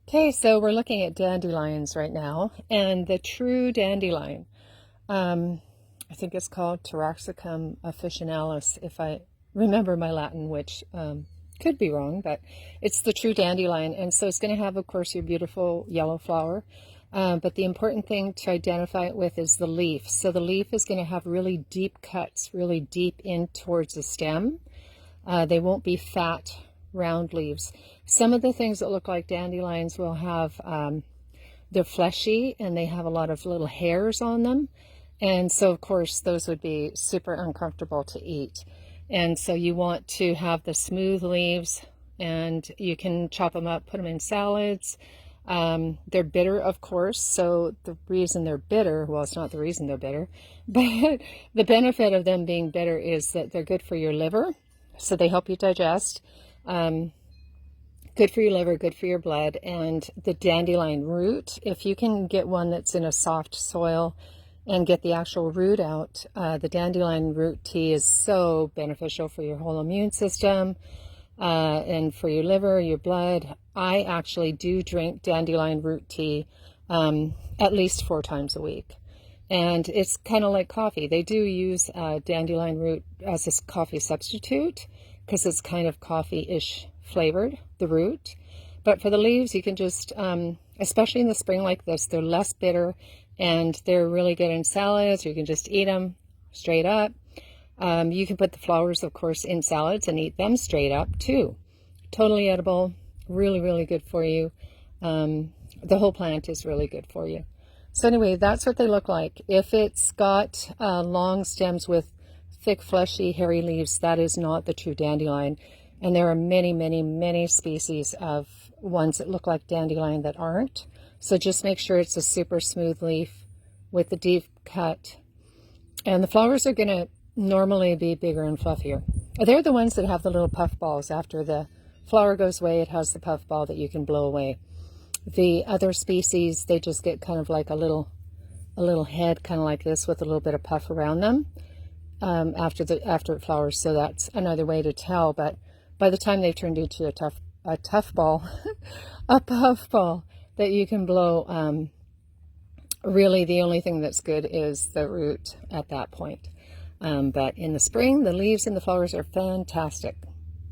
Okay, so we're looking at dandelions right now, and the true dandelion, I think it's called Taraxacum officinalis, if I remember my Latin, which could be wrong, but it's the true dandelion. And so it's going to have, of course, your beautiful yellow flower. But the important thing to identify it with is the leaf. So the leaf is going to have really deep cuts, really deep in towards the stem. They won't be fat, round leaves. Some of the things that look like dandelions will have, they're fleshy and they have a lot of little hairs on them. And so, of course, those would be super uncomfortable to eat. And so you want to have the smooth leaves, and you can chop them up, put them in salads. They're bitter, of course. So the reason they're bitter, well, it's not the reason they're bitter, but the benefit of them being bitter is that they're good for your liver. So they help you digest. Good for your liver, good for your blood. And the dandelion root, if you can get one that's in a soft soil and get the actual root out, the dandelion root tea is so beneficial for your whole immune system and for your liver, your blood. I actually do drink dandelion root tea at least 4 times a week. And it's kind of like coffee. They do use dandelion root as a coffee substitute because it's kind of coffee-ish flavored, the root. But for the leaves, you can just, especially in the spring like this, they're less bitter and they're really good in salads. You can just eat them straight up. You can put the flowers, of course, in salads and eat them straight up too. Totally edible, really, really good for you. The whole plant is really good for you. So anyway, that's what they look like. If it's got long stems with thick, fleshy, hairy leaves, that is not the true dandelion. And there are many, many, many species of ones that look like dandelion that aren't. So just make sure it's a super smooth leaf with the deep cut. And the flowers are going to normally be bigger and fluffier. They're the ones that have the little puff balls. After the flower goes away, it has the puff ball that you can blow away. The other species, they just get kind of like a little head, kind of like this, with a little bit of puff around them after it flowers. So that's another way to tell. But by the time they've turned into a tough ball, a puff ball that you can blow, really the only thing that's good is the root at that point. But in the spring, the leaves and the flowers are fantastic.